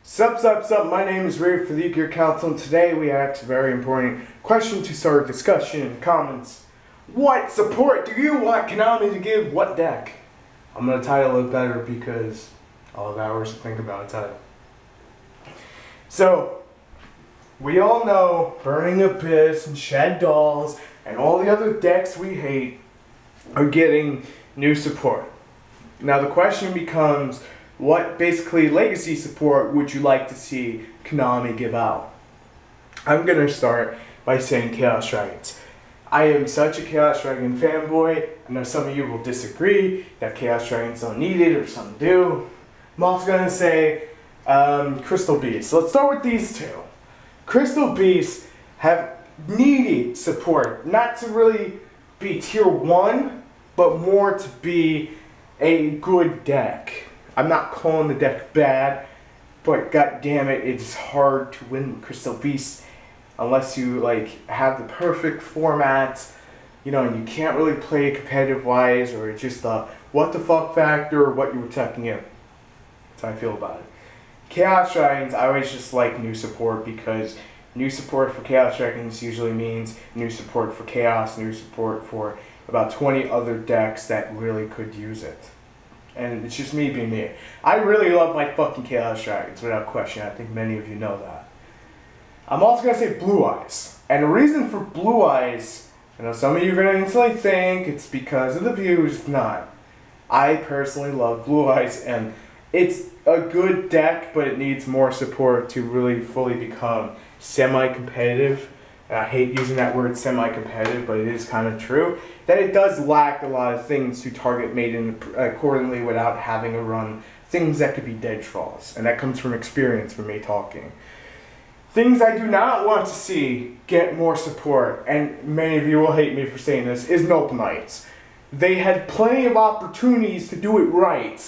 Sup, my name is Ray for the TheYugiohCouncil, and today we asked a very important question to start discussion in the comments. What support do you want Konami to give what deck? I'm going to title it better because I'll have hours to think about a title. So, we all know Burning Abyss and Shed Dolls and all the other decks we hate are getting new support. Now the question becomes, what basically legacy support would you like to see Konami give out? I'm going to start by saying Chaos Dragons. I am such a Chaos Dragon fanboy. I know some of you will disagree that Chaos Dragons don't need it or some do. I'm also going to say Crystal Beasts. So let's start with these two. Crystal Beasts have needed support, not to really be tier 1, but more to be a good deck. I'm not calling the deck bad, but god damn it, it's hard to win Crystal Beasts unless you have the perfect format, and you can't really play competitive wise, or it's just the what the fuck factor or what you were tucking in. That's how I feel about it. Chaos Dragons, I always just like new support because new support for Chaos Dragons usually means new support for Chaos, new support for about 20 other decks that really could use it. And it's just me being me. I really love my fucking Chaos Dragons, without question. I think many of you know that. I'm also going to say Blue Eyes. And the reason for Blue Eyes, I know some of you are going to instantly think it's because of the views. It's not. I personally love Blue Eyes, and it's a good deck, but it needs more support to really fully become semi-competitive. I hate using that word semi-competitive, but it is kind of true. That it does lack a lot of things to target Maiden accordingly without having to run things that could be dead draws. And that comes from experience from me talking. Things I do not want to see get more support, and many of you will hate me for saying this, is Noble Knights. They had plenty of opportunities to do it right.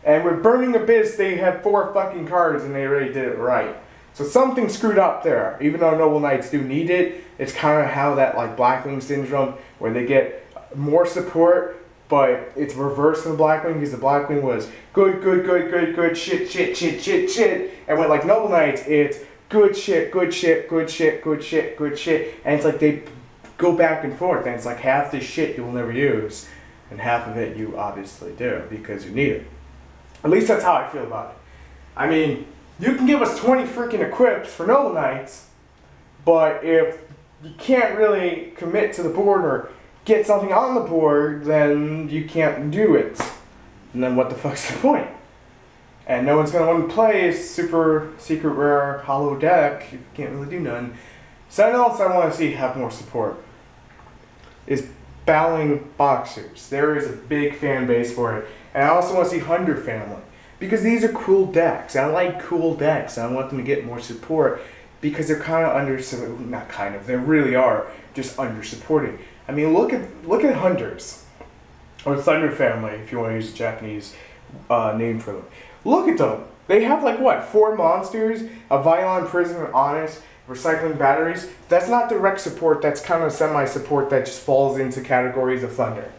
And with Burning Abyss, they had 4 fucking cards and they already did it right. So something screwed up there. Even though Noble Knights do need it, it's kind of how that Blackwing syndrome, where they get more support, but it's reversed in the Blackwing because the Blackwing was good, shit, and with Noble Knights, it's good shit, and it's like they go back and forth, and it's like half this shit you'll never use, and half of it you obviously do because you need it. At least that's how I feel about it. I mean, you can give us 20 freaking equips for Noble Knights, but if you can't really commit to the board or get something on the board, then you can't do it. And then what the fuck's the point? And no one's going to want to play a super secret rare hollow deck if you can't really do none. Something else I want to see have more support is battling boxers. There is a big fan base for it. And I also want to see Hunter Family. Because these are cool decks. I like cool decks. I want them to get more support because they're kind of not kind of, they really are just under-supported. I mean, look at Hunters, or Thunder Family, if you want to use a Japanese name for them. Look at them. They have 4 monsters, a Violon Prison, Honest, recycling batteries. That's not direct support. That's kind of semi-support that just falls into categories of Thunder.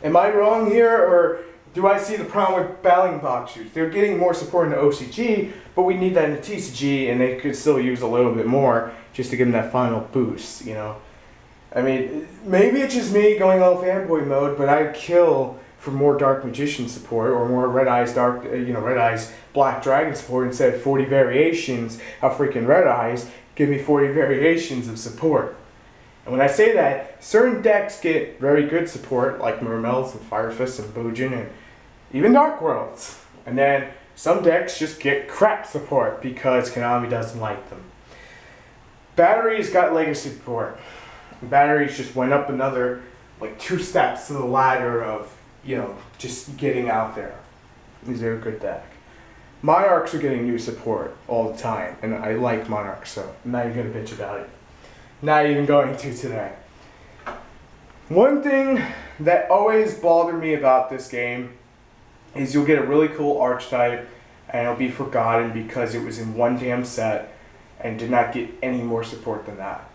Am I wrong here, or do I see the problem with battling boxers? They're getting more support in the OCG, but we need that in the TCG, and they could still use a little bit more just to give them that final boost, I mean, maybe it's just me going all fanboy mode, but I'd kill for more Dark Magician support or more Red Eyes Black Dragon support instead of 40 variations of freaking Red Eyes. Give me 40 variations of support. And when I say that, certain decks get very good support, like Mermel's and Fire Fist and Bujin and even Dark Worlds. And then some decks just get crap support because Konami doesn't like them. Batteries got legacy support. Batteries just went up another 2 steps to the ladder of, just getting out there. These are a good deck. Monarchs are getting new support all the time, and I like Monarchs, so I'm not even going to bitch about it. Not even going to today. One thing that always bothered me about this game is you'll get a really cool archetype and it'll be forgotten because it was in one damn set and did not get any more support than that.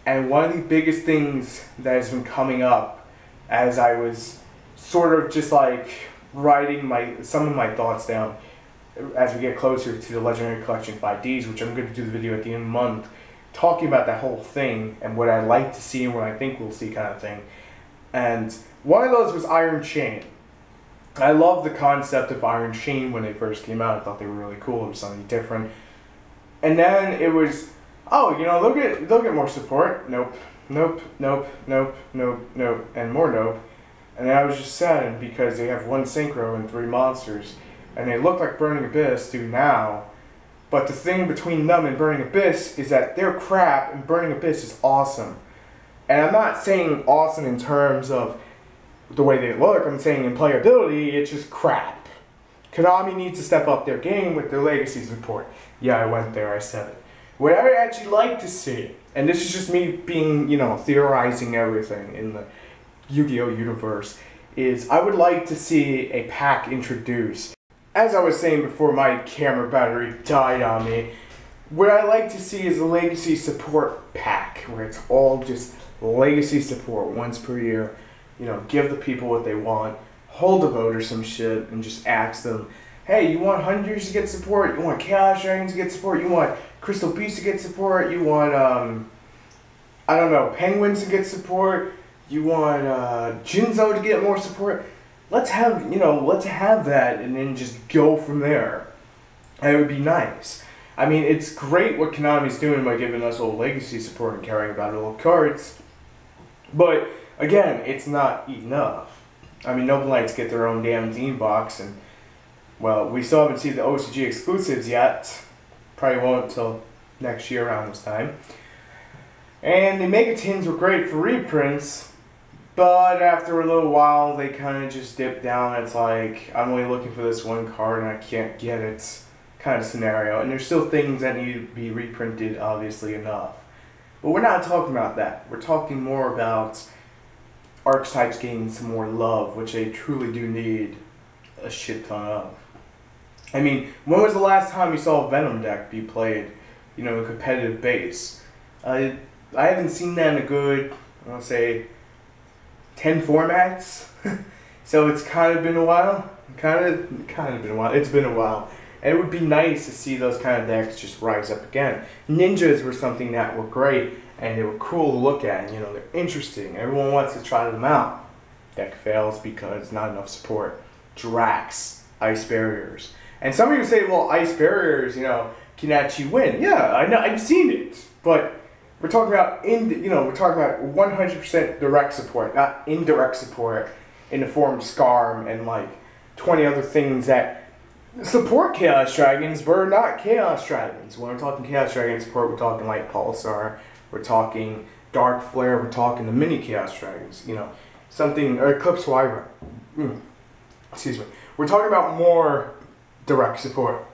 And one of the biggest things that has been coming up as I was sort of just writing some of my thoughts down as we get closer to the Legendary Collection 5Ds, which I'm going to do the video at the end of the month, talking about that whole thing and what I'd like to see and what I think we'll see kind of thing. And one of those was Iron Chain. I love the concept of Iron Chain when they first came out. I thought they were really cool. It was something different. And then it was, oh, you know, they'll get more support. Nope, nope, nope, nope, nope, nope, and more nope. And I was just saddened because they have 1 synchro and 3 monsters. And they look like Burning Abyss do now. But the thing between them and Burning Abyss is that they're crap and Burning Abyss is awesome. And I'm not saying awesome in terms of the way they look. I'm saying in playability, it's just crap. Konami needs to step up their game with their legacy support. Yeah, I went there, I said it. What I would actually like to see, and this is just me being, you know, theorizing everything in the Yu-Gi-Oh universe, is I would like to see a pack introduced. As I was saying before my camera battery died on me, what I like to see is a legacy support pack, where it's all just legacy support once per year. You know, give the people what they want, hold a vote or some shit, and just ask them, hey, you want Hunters to get support? You want Chaos Dragons to get support? You want Crystal Beasts to get support? You want, I don't know, Penguins to get support? You want Jinzo to get more support? Let's have, you know, let's have that and then just go from there. And it would be nice. I mean, it's great what Konami's doing by giving us all legacy support and caring about all cards. But, again, it's not enough. I mean, Noble Knights get their own damn Zine box, and, well, we still haven't seen the OCG exclusives yet. Probably won't until next year around this time. And the Mega Tins were great for reprints, but after a little while, they kind of just dip down. It's like, I'm only looking for this one card and I can't get it kind of scenario. And there's still things that need to be reprinted, obviously enough. But we're not talking about that. We're talking more about archetypes getting some more love, which they truly do need a shit ton of. I mean, when was the last time you saw a Venom deck be played, you know, in competitive base? I haven't seen that in a good, I want to say, 10 formats. So it's kind of been a while. Kind of been a while. It's been a while. And it would be nice to see those kind of decks just rise up again. Ninjas were something that were great and they were cool to look at. And, you know, they're interesting. Everyone wants to try them out. Deck fails because not enough support. Drax, Ice Barriers. And some of you say, well, Ice Barriers, you know, can actually win. Yeah, I know, I've seen it. But we're talking about, we're talking about 100% direct support, not indirect support in the form of Scarm and like 20 other things that support Chaos Dragons, but are not Chaos Dragons. When we're talking Chaos Dragon support, we're talking like Pulsar, we're talking Dark Flare, we're talking the mini Chaos Dragons, you know, something, or Eclipse Wyvern. Excuse me. We're talking about more direct support.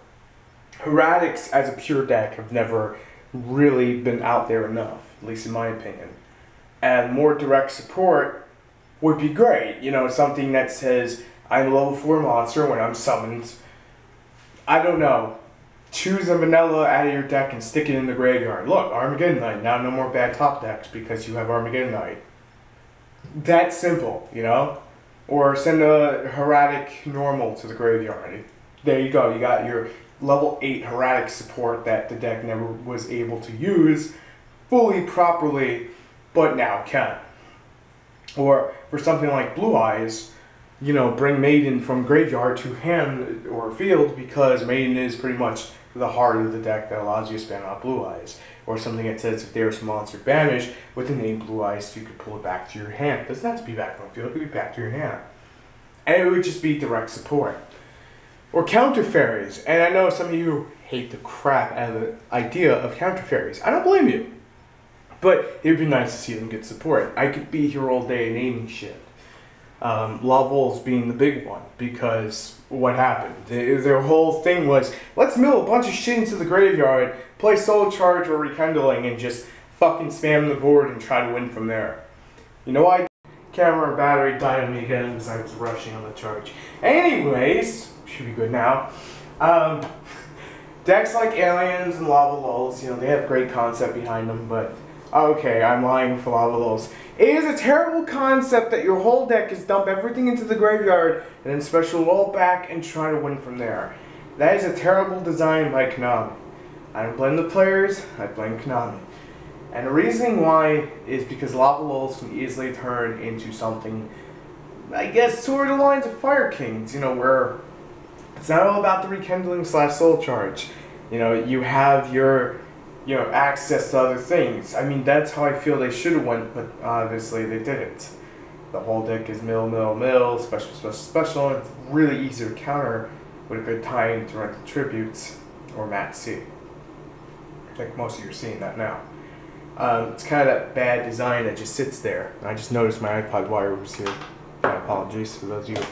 Heretics as a pure deck have never really been out there enough, at least in my opinion. And more direct support would be great. You know, something that says, I'm a level 4 monster when I'm summoned. I don't know. Choose a vanilla out of your deck and stick it in the graveyard. Look, Armageddon Knight. Now no more bad top decks because you have Armageddon Knight. That's simple, you know? Or send a Heretic normal to the graveyard. There you go. You got your level 8 Heretic support that the deck never was able to use fully properly, but now can. Or for something like Blue Eyes, you know, bring Maiden from graveyard to hand or field, because Maiden is pretty much the heart of the deck that allows you to spam out Blue Eyes. Or something that says if there's a monster banished with the name Blue Eyes, you could pull it back to your hand. It doesn't have to be back on the field, it could be back to your hand. And it would just be direct support. Or counter fairies. And I know some of you hate the crap out of the idea of counter fairies. I don't blame you. But it would be nice to see them get support. I could be here all day naming shit. Levels being the big one, because what happened? Their whole thing was, let's mill a bunch of shit into the graveyard, play Soul Charge or Rekindling, and just fucking spam the board and try to win from there. You know why? Camera battery died on me again because I was rushing on the charge. Anyways, should be good now. Decks like Aliens and Lava Lulls, you know, they have great concept behind them, but okay, I'm lying for Lava Lulls. It is a terrible concept that your whole deck is dump everything into the graveyard and then special roll back and try to win from there. That is a terrible design by Konami. I don't blame the players, I blame Konami. And the reasoning why is because lava lulls can easily turn into something, I guess, sort of the lines of Fire Kings, you know, where it's not all about the rekindling / soul charge. You know, you have your, you know, access to other things. I mean, that's how I feel they should have went, but obviously they didn't. The whole deck is mill, special, and it's really easy to counter with a good time to run the tributes or Max C. I think most of you are seeing that now. It's kind of that bad design that just sits there. I just noticed my iPod wire was here. My apologies for those of you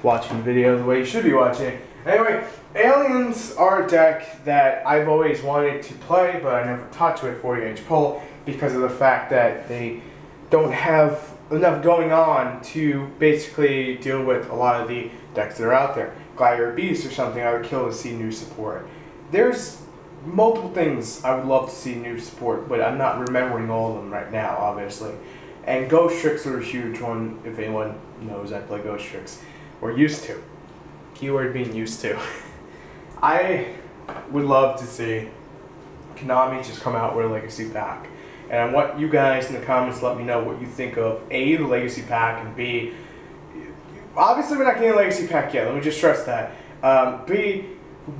watching the video the way you should be watching it. Anyway, Aliens are a deck that I've always wanted to play, but I never touched with 40-inch pull because of the fact that they don't have enough going on to basically deal with a lot of the decks that are out there. Glider Beast or something I would kill to see new support. There's multiple things I would love to see new support, but I'm not remembering all of them right now, obviously. And Ghost Tricks are a huge one, if anyone knows I play Ghost Tricks. Or used to. Keyword being used to. I would love to see Konami just come out with a Legacy pack. And I want you guys in the comments to let me know what you think of A, the Legacy pack, and B, obviously we're not getting a Legacy pack yet, let me just stress that. B,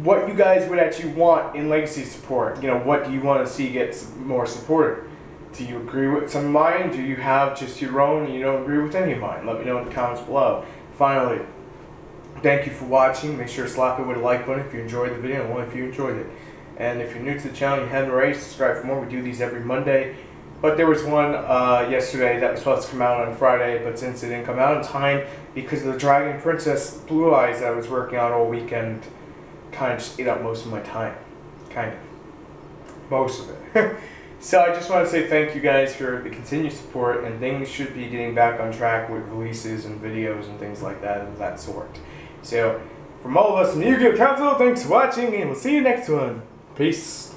what you guys would actually want in Legacy support. You know, what do you want to see get more supported? Do you agree with some of mine? Do you have just your own and you don't agree with any of mine? Let me know in the comments below. Finally, thank you for watching. Make sure to slap it with a like button if you enjoyed the video and one if you enjoyed it. And if you're new to the channel and you haven't already, subscribe for more. We do these every Monday. But there was one yesterday that was supposed to come out on Friday, but since it didn't come out in time because of the Dragon Princess Blue Eyes that I was working on all weekend, kind of just ate up most of my time. Kind of. Most of it. So I just want to say thank you guys for the continued support, and things should be getting back on track with releases and videos and things like that of that sort. So from all of us in the Yu-Gi-Oh! Council, thanks for watching, and we'll see you next one. Peace.